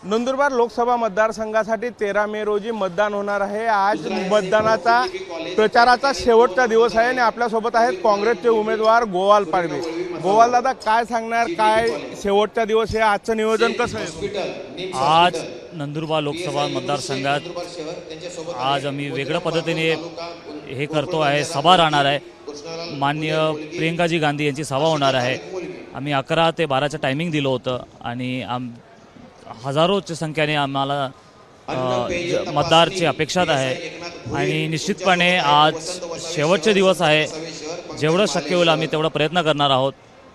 नंदुरबार लोकसभा मतदारसंघासाठी 13 मे रोजी मतदान होणार आहे। आज मतदानाचा प्रचाराचा शेवटचा दिवस आहे आणि आपल्या सोबत आहेत काँग्रेसचे उमेदवार गोवाल पाडवी। गोवाल दादा, काय सांगणार, काय शेवटचा दिवस आहे, आजचं नियोजन कसं आहे? आज नंदुरबार लोकसभा मतदारसंघात आज आम्ही वेगळ्या पद्धतीने हे करतो आहे, सभा राहणार आहे। माननीय प्रियंकाजी गांधी यांची सभा होणार आहे। आम्ही 11 ते 12चं टायमिंग दिलं होतं आणि हजारोच्या संख्येने आम्हाला मतदारची अपेक्षा आहे आणि निश्चितपणे आज शेवटचे दिवस आहे। जेवढं शक्य होईल आम्ही तेवढा प्रयत्न करणार आहोत।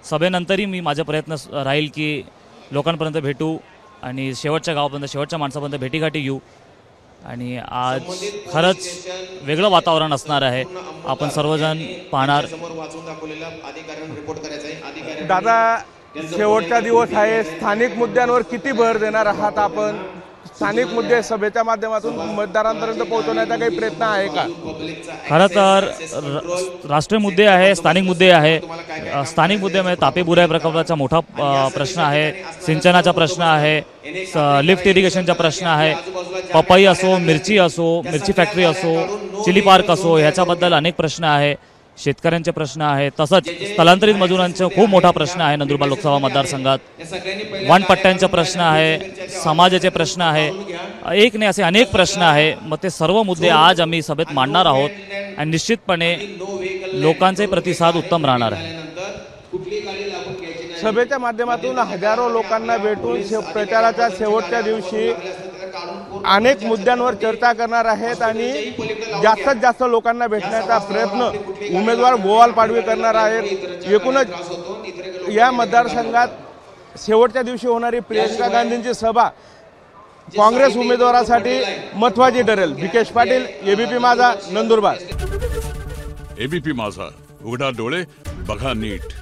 सभेनंतरही मी माझा प्रयत्न राहील की लोकांपर्यंत भेटू आणि शेवटच्या गावापर्यंत, शेवटच्या माणसापर्यंत भेटीगाठी घेऊ आणि आज खरंच वेगळं वातावरण असणार आहे। आपण सर्वजण पाहणार। दादा, शेवटचा दिवस आहे, स्थानिक मुद्द्यांवर किती भर देणार आहात आपण? स्थानिक मुद्दे सभेच्या माध्यमातून मतदारांपर्यंत पोहोचवण्याचा काही प्रयत्न आहे का? खरं तर राष्ट्रीय मुद्दे आहे, स्थानिक मुद्दे आहे। स्थानिक मुद्द्यामध्ये तापी बुराई प्रकल्पाचा मोठा प्रश्न आहे, सिंचनाचा प्रश्न आहे, लिफ्ट इरिगेशनचा प्रश्न आहे, पपई असो, मिरची फॅक्टरी असो, चिली पार्क असो, ह्याच्याबद्दल अनेक प्रश्न आहे। शेतकऱ्यांचे प्रश्न आहे, तसंच स्थलांतरित मजुरांचा खूप मोठा प्रश्न आहे नंदुरबार लोकसभा मतदारसंघात। वनपट्ट्यांचा प्रश्न आहे, समाजाचे प्रश्न आहे, एक नाही असे अनेक प्रश्न आहे। मग ते सर्व मुद्दे आज आम्ही सभेत मांडणार आहोत आणि निश्चितपणे लोकांचे प्रतिसाद उत्तम राहणार आहे। सभेच्या माध्यमातून हजारो लोकांना भेटून प्रचाराच्या शेवटच्या दिवशी अनेक मुद्द्यांवर चर्चा करणार आहेत आणि जास्तीत जास्त लोकांना भेटण्याचा प्रयत्न उमेदवार गोवाल पाडवी करणार आहेत। एकूणच या मतदारसंघात शेवटच्या दिवशी होणारी प्रियंका गांधींची सभा काँग्रेस उमेदवारासाठी महत्त्वाची ठरेल। विकेश पाटील, एबीपी माझा, नंदुरबार। एबीपी माझा, उघडा डोळे बघा नीट।